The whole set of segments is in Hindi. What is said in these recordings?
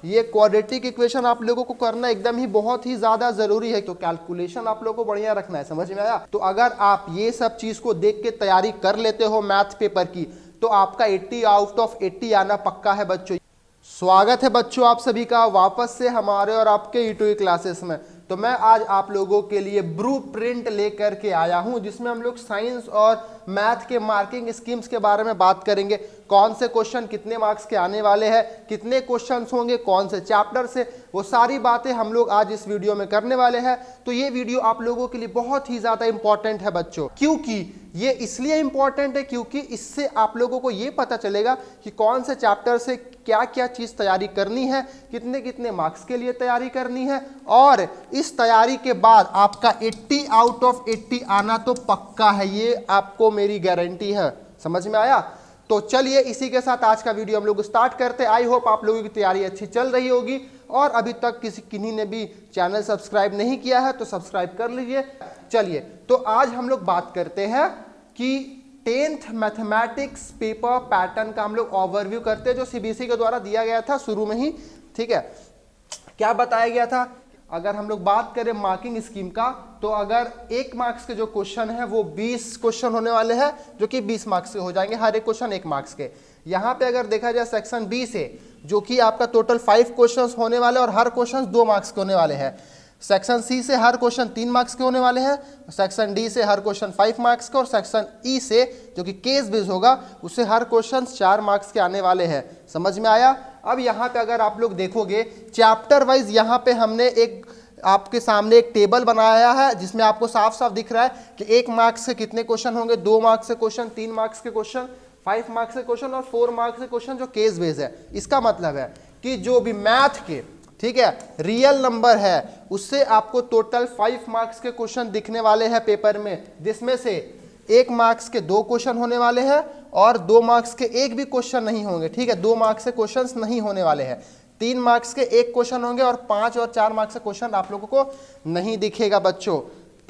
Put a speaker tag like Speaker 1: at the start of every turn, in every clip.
Speaker 1: ये क्वाड्रेटिक इक्वेशन आप लोगों को करना एकदम ही बहुत ही ज्यादा जरूरी है, तो कैलकुलेशन आप लोगों को बढ़िया रखना है, समझ में आया। तो अगर आप ये सब चीज को देख के तैयारी कर लेते हो मैथ पेपर की, तो आपका 80 आउट ऑफ 80 आना पक्का है बच्चों। स्वागत है बच्चों आप सभी का वापस से हमारे और आपके यूट्यूब क्लासेस में। तो मैं आज आप लोगों के लिए ब्लू प्रिंट लेकर के आया हूं, जिसमें हम लोग साइंस और मैथ के मार्किंग स्कीम्स के बारे में बात करेंगे। कौन से क्वेश्चन कितने मार्क्स के आने वाले हैं, कितने क्वेश्चंस होंगे, कौन से चैप्टर से, वो सारी बातें हम लोग आज इस वीडियो में करने वाले हैं। तो ये वीडियो आप लोगों के लिए बहुत ही ज्यादा इंपॉर्टेंट है बच्चों। क्योंकि ये इसलिए इंपॉर्टेंट है क्योंकि इससे आप लोगों को ये पता चलेगा कि कौन से चैप्टर से क्या क्या चीज तैयारी करनी है, कितने कितने मार्क्स के लिए तैयारी करनी है, और इस तैयारी के बाद आपका 80 आउट ऑफ 80 आना तो पक्का है, ये आपको मेरी गारंटी है। समझ में आया। तो चलिए इसी के साथ आज का वीडियो हम लोग स्टार्ट करते हैं। आई होप आप लोगों की तैयारी अच्छी चल रही होगी, और अभी तक किन्हीं ने भी चैनल सब्सक्राइब नहीं किया है तो सब्सक्राइब कर लीजिए। चलिए तो आज हम लोग बात करते हैं कि 10th मैथमेटिक्स पेपर पैटर्न का हम लोग ओवरव्यू करते हैं, जो सीबीएसई के द्वारा दिया गया था शुरू में ही। ठीक है, क्या बताया गया था? अगर हम लोग बात करें मार्किंग स्कीम का, तो अगर 1 मार्क्स के जो क्वेश्चन है वो 20 क्वेश्चन होने वाले हैं, जो कि 20 मार्क्स के हो जाएंगे, हर एक क्वेश्चन 1 मार्क्स के। यहाँ पे अगर देखा जाए सेक्शन बी से, जो कि आपका टोटल 5 क्वेश्चन होने वाले और हर क्वेश्चन 2 मार्क्स के होने वाले हैं। सेक्शन सी से हर क्वेश्चन 3 मार्क्स के होने वाले हैं, सेक्शन डी से हर क्वेश्चन 5 मार्क्स का, और सेक्शन ई से जो कि केस बेस्ड होगा उससे हर क्वेश्चन 4 मार्क्स के आने वाले हैं। समझ में आया। अब यहाँ पे अगर आप लोग देखोगे चैप्टर वाइज, यहाँ पे हमने एक आपके सामने एक टेबल बनाया है, जिसमें आपको साफ साफ दिख रहा है कि 1 मार्क्स के कितने क्वेश्चन होंगे, 2 मार्क्स के क्वेश्चन, 3 मार्क्स के क्वेश्चन, 5 मार्क्स के क्वेश्चन और 4 मार्क्स के क्वेश्चन जो केस बेस्ड है। इसका मतलब है कि जो भी मैथ के, ठीक है, रियल नंबर है, उससे आपको टोटल 5 मार्क्स के क्वेश्चन दिखने वाले हैं पेपर में, जिसमें से 1 मार्क्स के 2 क्वेश्चन होने वाले हैं और 2 मार्क्स के एक भी क्वेश्चन नहीं होंगे। ठीक है, 2 मार्क्स के क्वेश्चंस नहीं होने वाले हैं, 3 मार्क्स के 1 क्वेश्चन होंगे, और 5 और 4 मार्क्स के क्वेश्चन आप लोगों को नहीं दिखेगा बच्चों।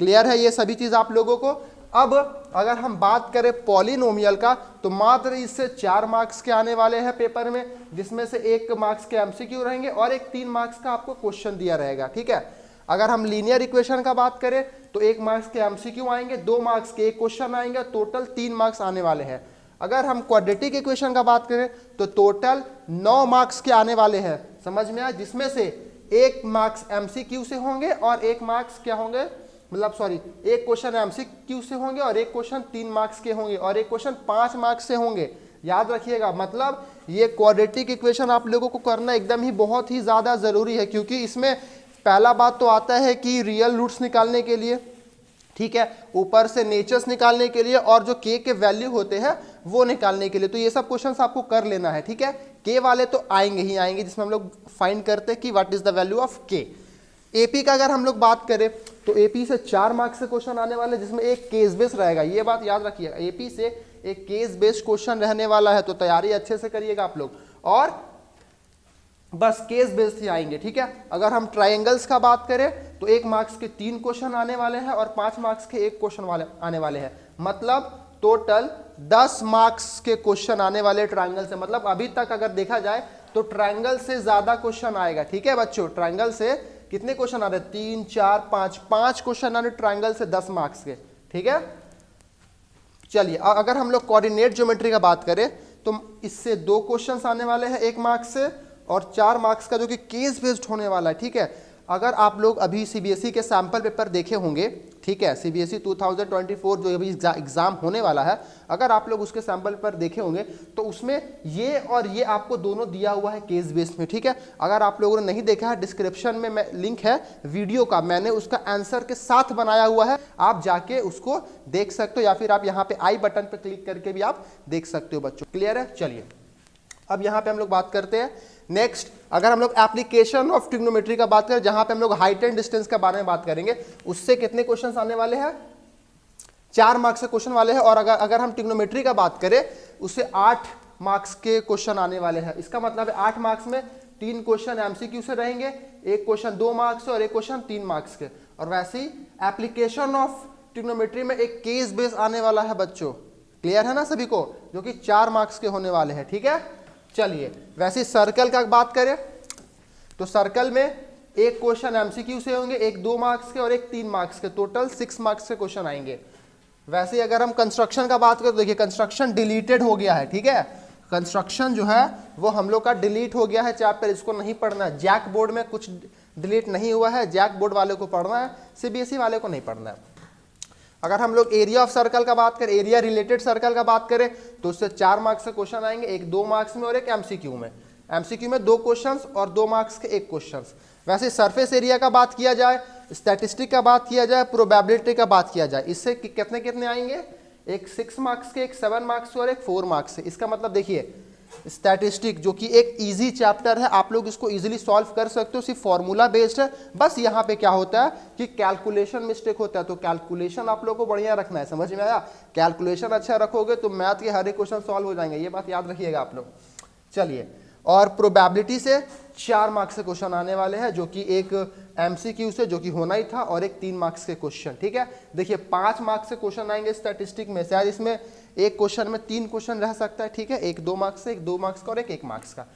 Speaker 1: क्लियर है ये सभी चीज आप लोगों को। अब अगर हम बात करें पॉलिनोमियल का, तो मात्र इससे 4 मार्क्स के आने वाले हैं पेपर में, जिसमें से 1 मार्क्स के एमसीक्यू रहेंगे और एक 3 मार्क्स का आपको क्वेश्चन दिया रहेगा। ठीक है, अगर हम लीनियर इक्वेशन का बात करें तो 1 मार्क्स के एमसीक्यू आएंगे, 2 मार्क्स के 1 क्वेश्चन आएंगे, टोटल 3 मार्क्स आने वाले हैं। अगर हम क्वाड्रेटिक इक्वेशन का बात करें तो टोटल 9 मार्क्स के आने वाले हैं। समझ में आया, जिसमें से 1 मार्क्स एमसीक्यू से होंगे और 1 मार्क्स क्या होंगे, मतलब सॉरी, 1 क्वेश्चन एमसीक्यू से होंगे और 1 क्वेश्चन 3 मार्क्स के होंगे और 1 क्वेश्चन 5 मार्क्स से होंगे। याद रखिएगा, मतलब ये क्वाड्रेटिक इक्वेशन आप लोगों को करना एकदम ही बहुत ही ज्यादा जरूरी है, क्योंकि इसमें पहला बात तो आता है कि रियल रूट्स निकालने के लिए, ठीक है, ऊपर से नेचर्स निकालने के लिए, और जो के वैल्यू होते हैं वो निकालने के लिए। तो ये सब क्वेश्चंस आपको कर लेना है। ठीक है, के वाले तो आएंगे ही आएंगे, जिसमें हम लोग फाइंड करते हैं कि what is the value of के। एपी का अगर हम लोग बात करें तो एपी से 4 मार्क्स से क्वेश्चन आने वाले, जिसमें एक केस बेस्ड रहेगा। ये बात याद रखिएगा, एपी से एक केस बेस्ड क्वेश्चन रहने वाला है, तो तैयारी अच्छे से करिएगा आप लोग, और बस केस बेस्ड ही आएंगे। ठीक है, अगर हम ट्रायंगल्स का बात करें तो 1 मार्क्स के 3 क्वेश्चन आने वाले हैं और 5 मार्क्स के 1 क्वेश्चन आने वाले हैं, मतलब टोटल 10 मार्क्स के क्वेश्चन आने वाले ट्रायंगल से। मतलब अभी तक अगर देखा जाए तो ट्रायंगल से ज्यादा क्वेश्चन आएगा। ठीक है बच्चों, ट्रायंगल से कितने क्वेश्चन आ रहे हैं, 3 4 5 क्वेश्चन आ रहे ट्रायंगल से 10 मार्क्स के। ठीक है, चलिए अगर हम लोग कोऑर्डिनेट ज्योमेट्री का बात करें तो इससे 2 क्वेश्चंस आने वाले हैं 1 मार्क्स से, और 4 मार्क्स का जो कि केस बेस्ड होने वाला है। ठीक है, अगर आप लोग अभी सीबीएसई के सैंपल पेपर देखे होंगे, ठीक है, सीबीएसई 2024 जो अभी एग्जाम होने वाला है, अगर आप लोग उसके सैंपल पेपर देखे होंगे तो उसमें ये और ये आपको दोनों दिया हुआ है केस बेस्ड में। ठीक है, अगर आप लोगों ने नहीं देखा है, डिस्क्रिप्शन में लिंक है वीडियो का, मैंने उसका आंसर के साथ बनाया हुआ है, आप जाके उसको देख सकते हो, या फिर आप यहाँ पे आई बटन पे क्लिक करके भी आप देख सकते हो बच्चों। क्लियर है। चलिए अब यहाँ पे हम लोग बात करते हैं नेक्स्ट, अगर हम लोग एप्लीकेशन ऑफ ट्रिग्नोमेट्री का बात करें, जहां पे हम लोग हाइट एंड डिस्टेंस के बारे में बात करेंगे, उससे कितने क्वेश्चंस आने वाले हैं, 4 मार्क्स के क्वेश्चन वाले हैं। और अगर हम ट्रिग्नोमेट्री का बात करें उससे 8 मार्क्स के क्वेश्चन आने वाले हैं। इसका मतलब है 8 मार्क्स में 3 क्वेश्चन एमसीक्यू से रहेंगे, 1 क्वेश्चन 2 मार्क्स से और 1 क्वेश्चन 3 मार्क्स के। और वैसे ही एप्लीकेशन ऑफ ट्रिग्नोमेट्री में एक केस बेस आने वाला है बच्चों। क्लियर है ना सभी को, जो कि 4 मार्क्स के होने वाले हैं। ठीक है, चलिए वैसे सर्कल का बात करें तो सर्कल में एक क्वेश्चन एमसीक्यू से होंगे, एक 2 मार्क्स के और एक 3 मार्क्स के, टोटल 6 मार्क्स के क्वेश्चन आएंगे। वैसे ही अगर हम कंस्ट्रक्शन का बात करें तो देखिए कंस्ट्रक्शन डिलीटेड हो गया है, ठीक है, कंस्ट्रक्शन जो है वो हम लोग का डिलीट हो गया है चैप्टर, इसको नहीं पढ़ना है। जैक बोर्ड में कुछ डिलीट नहीं हुआ है, जैक बोर्ड वाले को पढ़ना है, सीबीएसई वाले को नहीं पढ़ना है। अगर हम लोग एरिया ऑफ सर्कल का बात करें, एरिया रिलेटेड सर्कल का बात करें तो उससे 4 मार्क्स के क्वेश्चन आएंगे, एक 2 मार्क्स में और एक एमसीक्यू में। एमसीक्यू में 2 क्वेश्चंस और 2 मार्क्स के 1 क्वेश्चंस। वैसे सरफेस एरिया का बात किया जाए, स्टैटिस्टिक का बात किया जाए, प्रोबेबिलिटी का बात किया जाए, इससे कितने कितने आएंगे, एक 6 मार्क्स के, एक 7 मार्क्स के और एक 4 मार्क्स से। इसका मतलब देखिए स्टैटिस्टिक जो कि एक इजी चैप्टर है, आप लोग इसको इजीली सॉल्व कर सकते हो, सिर्फ फॉर्मूला बेस्ड है। बस यहाँ पे क्या होता है कि कैलकुलेशन मिस्टेक होता है, तो कैलकुलेशन आप लोगों को बढ़िया रखना है। समझ में आया? कैलकुलेशन अच्छा रखोगे तो मैथ के हर एक क्वेश्चन सॉल्व हो जाएंगे, ये बात याद रखिएगा आप लोग। चलिए, और प्रोबेबिलिटी से 4 मार्क्स के क्वेश्चन आने वाले हैं, जो कि एक एमसीक्यू से जो कि होना ही था और एक 3 मार्क्स के क्वेश्चन, ठीक है। देखिए 5 मार्क्स के क्वेश्चन आएंगे स्टैटिस्टिक में, शायद इसमें एक क्वेश्चन में 3 क्वेश्चन रह सकता है, ठीक है, एक 2 मार्क्स से, एक 2 मार्क्स का और एक 1 मार्क्स का,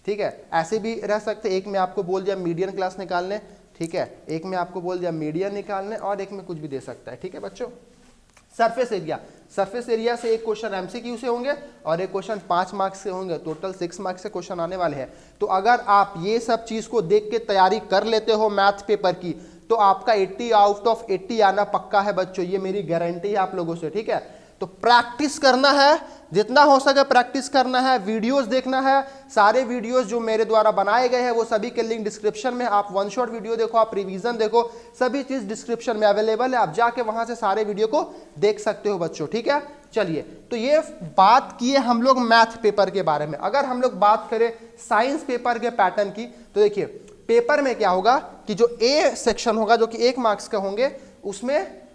Speaker 1: ठीक है। ऐसे भी रह सकते, एक में आपको बोल दिया मीडियन क्लास निकालने, ठीक है, एक में आपको बोल दिया मीडियन निकालने और एक में कुछ भी दे सकता है, ठीक है बच्चों। सरफेस एरिया, सरफेस एरिया से एक क्वेश्चन एमसीक्यू से होंगे और एक क्वेश्चन 5 मार्क्स से होंगे, टोटल 6 मार्क्स से क्वेश्चन आने वाले हैं। तो अगर आप ये सब चीज को देख के तैयारी कर लेते हो मैथ पेपर की, तो आपका 80 आउट ऑफ 80 आना पक्का है बच्चों, ये मेरी गारंटी है आप लोगों से, ठीक है। तो प्रैक्टिस करना है, जितना हो सके प्रैक्टिस करना है, वीडियोस देखना है। सारे वीडियोस जो मेरे द्वारा बनाए गए हैं वो सभी के लिंक डिस्क्रिप्शन में, आप 1 शॉट वीडियो देखो, आप रिवीजन देखो, सभी चीज डिस्क्रिप्शन में अवेलेबल है, आप जाके वहां से सारे वीडियो को देख सकते हो बच्चों, ठीक है। चलिए, तो ये बात किए हम लोग मैथ पेपर के बारे में। अगर हम लोग बात करें साइंस पेपर के पैटर्न की, तो देखिए पेपर में क्या होगा कि जो ए सेक्शन होगा जो कि 1 मार्क्स का होंगे, उसमें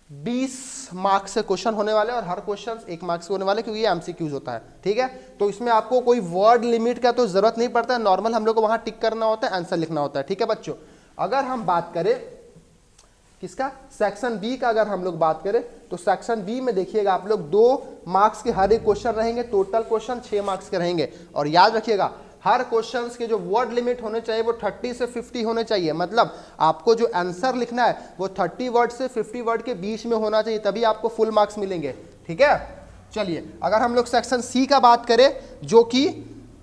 Speaker 1: 20 मार्क्स से क्वेश्चन होने वाले और हर क्वेश्चन 1 मार्क्स के होने वाले, क्योंकि ये एमसीक्यूज होता है, ठीक है। तो इसमें आपको कोई वर्ड लिमिट का तो जरूरत नहीं पड़ता है, नॉर्मल हम लोग को वहां टिक करना होता है, आंसर लिखना होता है, ठीक है बच्चों। अगर हम बात करें किसका, सेक्शन बी का, अगर हम लोग बात करें तो सेक्शन बी में देखिएगा आप लोग 2 मार्क्स के हर एक क्वेश्चन रहेंगे, टोटल क्वेश्चन 6 मार्क्स के रहेंगे। और याद रखिएगा हर क्वेश्चंस के जो वर्ड लिमिट होने चाहिए वो 30 से 50 होने चाहिए, मतलब आपको जो आंसर लिखना है वो 30 वर्ड से 50 वर्ड के बीच में होना चाहिए, तभी आपको फुल मार्क्स मिलेंगे, ठीक है। चलिए, अगर हम लोग सेक्शन सी का बात करें, जो कि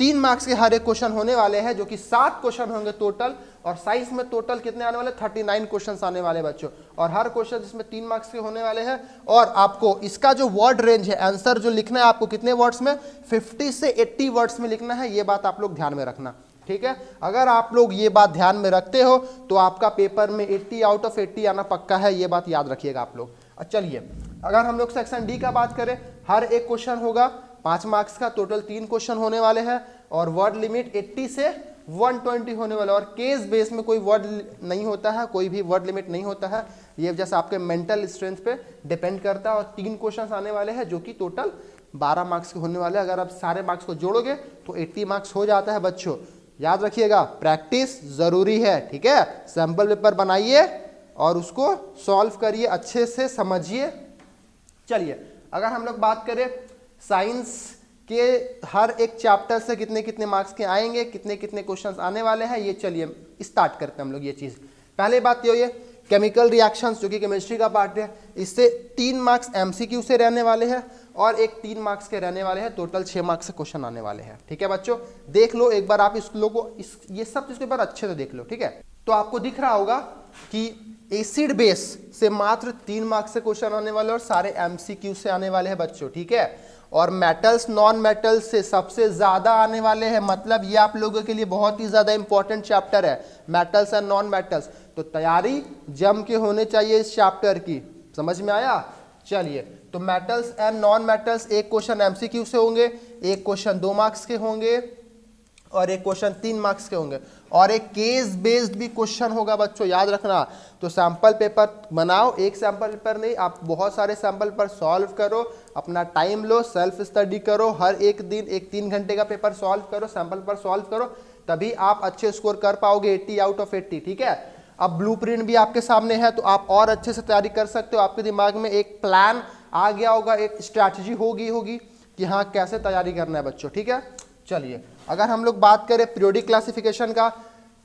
Speaker 1: 3 मार्क्स के हर एक क्वेश्चन होने वाले हैं, जो कि 7 क्वेश्चन होंगे टोटल, और साइंस में टोटल कितने आने वाले, 39 क्वेश्चंस आने वाले बच्चों, और हर क्वेश्चन इसमें 3 मार्क्स के होने वाले हैं। और आपको इसका जो वर्ड रेंज है, आंसर जो लिखना है आपको कितने वर्ड्स में, 50 से 80 वर्ड्स में लिखना है, ये बात आप लोग ध्यान में रखना, ठीक है। अगर आप लोग ये बात ध्यान में रखते हो तो आपका पेपर में 80 आउट ऑफ 80 आना पक्का है, ये बात याद रखिएगा आप लोग। चलिए, अगर हम लोग सेक्शन डी का बात करें, हर एक क्वेश्चन होगा 5 मार्क्स का, टोटल 3 क्वेश्चन होने वाले हैं, और वर्ड लिमिट 80 से 120 होने वाला, और केस बेस में कोई वर्ड नहीं होता है, कोई भी वर्ड लिमिट नहीं होता है, ये जैसे आपके मेंटल स्ट्रेंथ पे डिपेंड करता है। और 3 क्वेश्चंस आने वाले हैं जो कि टोटल 12 मार्क्स के होने वाले हैं। अगर आप सारे मार्क्स को जोड़ोगे तो 80 मार्क्स हो जाता है बच्चों। याद रखिएगा प्रैक्टिस जरूरी है, ठीक है। सैंपल पेपर बनाइए और उसको सॉल्व करिए, अच्छे से समझिए। चलिए, अगर हम लोग बात करें साइंस के हर एक चैप्टर से कितने कितने मार्क्स के आएंगे, कितने कितने क्वेश्चंस आने वाले हैं, ये चलिए स्टार्ट करते हैं हम लोग ये चीज़। पहले बात ये केमिकल रिएक्शंस जो कि केमिस्ट्री का पार्ट है, इससे 3 मार्क्स एमसीक्यू से रहने वाले हैं और एक 3 मार्क्स के रहने वाले हैं, टोटल 6 मार्क्स से क्वेश्चन आने वाले हैं, ठीक है बच्चों। देख लो एक बार आप इस लोगों ये सब चीज़ के बार अच्छे से देख लो, ठीक है। तो आपको दिख रहा होगा कि एसिड बेस से मात्र 3 मार्क्स से क्वेश्चन आने वाले और सारे एमसीक्यू से आने वाले हैं बच्चों, ठीक है। और मेटल्स नॉन मेटल्स से सबसे ज्यादा आने वाले हैं, मतलब ये आप लोगों के लिए बहुत ही ज्यादा इंपॉर्टेंट चैप्टर है, मेटल्स एंड नॉन मेटल्स। तो तैयारी जम के होने चाहिए इस चैप्टर की, समझ में आया। चलिए, तो मेटल्स एंड नॉन मेटल्स, एक क्वेश्चन एमसीक्यू से होंगे, एक क्वेश्चन 2 मार्क्स के होंगे और एक क्वेश्चन 3 मार्क्स के होंगे, और एक केस बेस्ड भी क्वेश्चन होगा बच्चों, याद रखना। तो सैंपल पेपर बनाओ, एक सैंपल पेपर नहीं, आप बहुत सारे सैंपल पर सॉल्व करो, अपना टाइम लो, सेल्फ स्टडी करो, हर एक दिन एक 3 घंटे का पेपर सॉल्व करो, सैंपल पर सॉल्व करो, तभी आप अच्छे स्कोर कर पाओगे, 80 आउट ऑफ 80, ठीक है। अब ब्लूप्रिंट भी आपके सामने है, तो आप और अच्छे से तैयारी कर सकते हो। आपके दिमाग में एक प्लान आ गया होगा, एक स्ट्रैटेजी होगी कि हाँ कैसे तैयारी करना है बच्चों, ठीक है। चलिए, अगर हम लोग बात करें पीरियोडिक क्लासिफिकेशन का,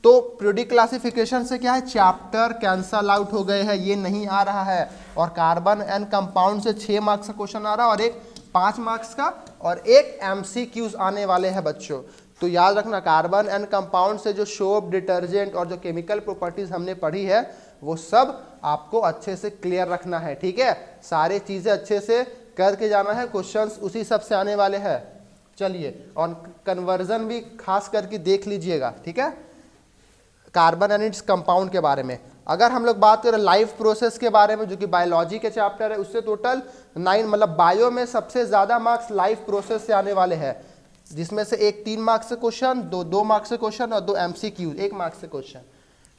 Speaker 1: तो पीरियोडिक क्लासिफिकेशन से क्या है, चैप्टर कैंसल आउट हो गए हैं, ये नहीं आ रहा है। और कार्बन एंड कंपाउंड से 6 मार्क्स का क्वेश्चन आ रहा है और एक 5 मार्क्स का और एक MCQs आने वाले हैं बच्चों। तो याद रखना, कार्बन एंड कंपाउंड से जो सोप, डिटर्जेंट और जो केमिकल प्रॉपर्टीज हमने पढ़ी है वो सब आपको अच्छे से क्लियर रखना है, ठीक है। सारी चीजें अच्छे से करके जाना है, क्वेश्चंस उसी सब से आने वाले हैं। चलिए, और कन्वर्जन भी खास करके देख लीजिएगा, ठीक है, कार्बन एंड इट्स कंपाउंड के बारे में। अगर हम लोग बात करें लाइफ प्रोसेस के बारे में, जो कि बायोलॉजी के चैप्टर है, उससे टोटल 9, मतलब बायो में सबसे ज्यादा मार्क्स लाइफ प्रोसेस से आने वाले हैं, जिसमें से एक 3 मार्क्स से क्वेश्चन, 2 मार्क्स से क्वेश्चन और 2 MCQ 1 मार्क्स से क्वेश्चन।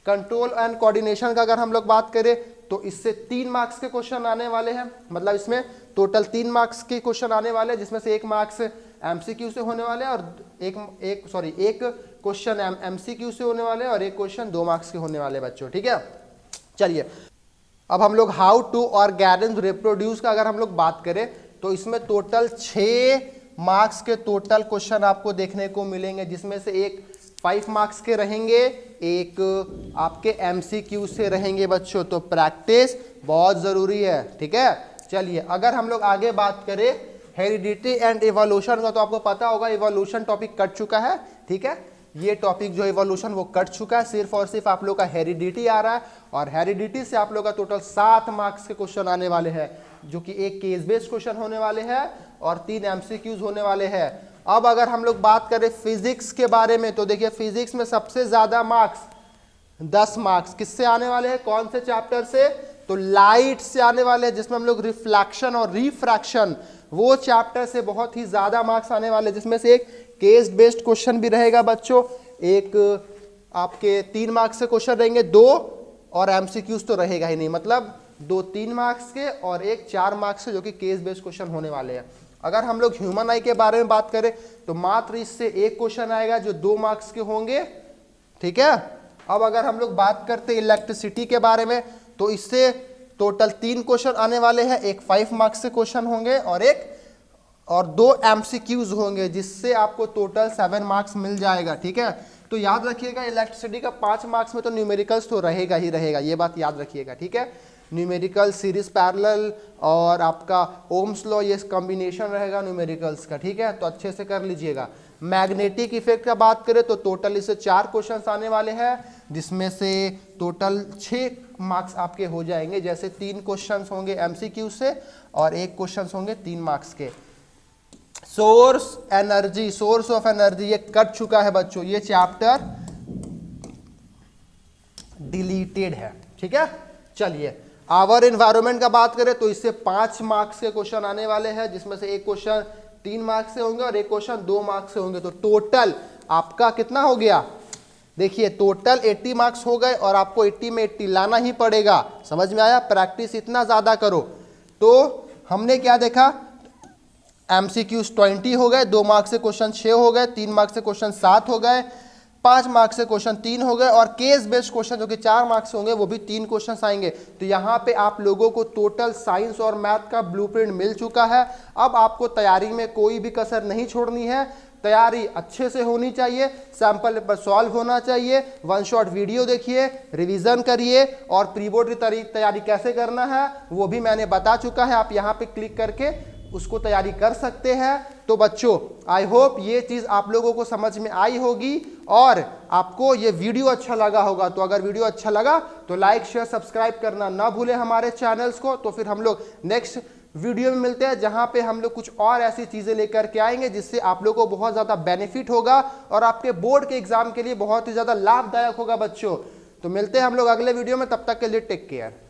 Speaker 1: कंट्रोल एंड कोऑर्डिनेशन का अगर हम लोग बात करें तो इससे 3 मार्क्स के क्वेश्चन आने वाले हैं, मतलब इसमें टोटल 3 मार्क्स के क्वेश्चन आने वाले हैं, जिसमें से 1 मार्क्स MCQ से होने वाले हैं और एक क्वेश्चन MCQ से होने वाले हैं और एक क्वेश्चन 2 मार्क्स के होने वाले बच्चों, ठीक है। चलिए, अब हम लोग हाउ टू ऑर्गेनिज्म रिप्रोड्यूस का अगर हम लोग बात करें तो इसमें टोटल 6 मार्क्स के टोटल क्वेश्चन आपको देखने को मिलेंगे, जिसमें से एक 5 मार्क्स के रहेंगे, एक आपके MCQ से रहेंगे बच्चों। तो प्रैक्टिस बहुत जरूरी है, ठीक है। चलिए, अगर हम लोग आगे बात करें हेरिडिटी एंड इवोल्यूशन का, तो आपको पता होगा इवोल्यूशन टॉपिक कट चुका है, ठीक है। ये टॉपिक जो इवोल्यूशन वो कट चुका है, सिर्फ और सिर्फ आप लोग का हेरिडिटी आ रहा है, और हेरिडिटी से आप लोग का टोटल 7 मार्क्स के क्वेश्चन आने वाले हैं, जो कि एक केस बेस्ड क्वेश्चन होने वाले हैं और 3 MCQs होने वाले हैं। अब अगर हम लोग बात करें फिजिक्स के बारे में, तो देखिए फिजिक्स में सबसे ज्यादा मार्क्स 10 मार्क्स किससे आने वाले हैं, कौन से चैप्टर से, तो लाइट से आने वाले हैं, जिसमें हम लोग रिफ्लेक्शन और रिफ्रैक्शन, वो चैप्टर से बहुत ही ज्यादा मार्क्स आने वाले, जिसमें से एक केस बेस्ड क्वेश्चन भी रहेगा बच्चों, एक आपके 3 मार्क्स से क्वेश्चन रहेंगे, 2 और MCQs तो रहेगा ही नहीं, मतलब 2 3 मार्क्स के और एक 4 मार्क्स से, जो कि केस बेस्ड क्वेश्चन होने वाले हैं। अगर हम लोग ह्यूमन आई के बारे में बात करें तो मात्र इससे एक क्वेश्चन आएगा जो 2 मार्क्स के होंगे, ठीक है। अब अगर हम लोग बात करते हैं इलेक्ट्रिसिटी के बारे में, तो इससे टोटल 3 क्वेश्चन आने वाले हैं, एक 5 मार्क्स से क्वेश्चन होंगे और 2 MCQs होंगे, जिससे आपको टोटल 7 मार्क्स मिल जाएगा, ठीक है। तो याद रखिएगा, इलेक्ट्रिसिटी का 5 मार्क्स में तो न्यूमेरिकल्स तो रहेगा ही रहेगा, ये बात याद रखिएगा, ठीक है। न्यूमेरिकल, सीरीज पैरेलल और आपका ओम्स लॉ, ये कॉम्बिनेशन रहेगा न्यूमेरिकल्स का, ठीक है। तो अच्छे से कर लीजिएगा। मैग्नेटिक इफेक्ट का बात करें तो टोटल इससे 4 क्वेश्चंस आने वाले हैं, जिसमें से टोटल 6 मार्क्स आपके हो जाएंगे, जैसे 3 क्वेश्चंस होंगे MCQ से और एक क्वेश्चंस होंगे 3 मार्क्स के। Source energy, source of energy, ये कट चुका है बच्चों, ये चैप्टर डिलीटेड है, ठीक है। चलिए, आवर एनवायरनमेंट का बात करें तो इससे 5 मार्क्स के क्वेश्चन आने वाले हैं, जिसमें से एक क्वेश्चन 3 मार्क्स से होंगे और एक क्वेश्चन 2 मार्क्स से होंगे। तो टोटल आपका कितना हो गया, देखिए टोटल 80 मार्क्स हो गए और आपको 80 में 80 लाना ही पड़ेगा, समझ में आया। प्रैक्टिस इतना ज्यादा करो। तो हमने क्या देखा, MCQs 20 हो गए, 2 मार्क्स से क्वेश्चन 6 हो गए, 3 मार्क्स से क्वेश्चन 7 हो गए, 5 मार्क्स से क्वेश्चन 3 हो गए, और केस बेस्ड क्वेश्चन जो कि 4 मार्क्स से होंगे वो भी 3 क्वेश्चन आएंगे। तो यहाँ पे आप लोगों को टोटल साइंस और मैथ का ब्लूप्रिंट मिल चुका है। अब आपको तैयारी में कोई भी कसर नहीं छोड़नी है, तैयारी अच्छे से होनी चाहिए, सैंपल पेपर सॉल्व होना चाहिए, 1 शॉट वीडियो देखिए, रिवीजन करिए, और प्री बोर्ड की तैयारी कैसे करना है वो भी मैंने बता चुका है, आप यहाँ पे क्लिक करके उसको तैयारी कर सकते हैं। तो बच्चों, आई होप ये चीज आप लोगों को समझ में आई होगी और आपको ये वीडियो अच्छा लगा होगा। तो अगर वीडियो अच्छा लगा तो लाइक, शेयर, सब्सक्राइब करना ना भूलें हमारे चैनल्स को। तो फिर हम लोग नेक्स्ट वीडियो में मिलते हैं, जहां पे हम लोग कुछ और ऐसी चीजें लेकर के आएंगे जिससे आप लोगों को बहुत ज्यादा बेनिफिट होगा और आपके बोर्ड के एग्जाम के लिए बहुत ही ज्यादा लाभदायक होगा बच्चों। तो मिलते हैं हम लोग अगले वीडियो में, तब तक के लिए टेक केयर।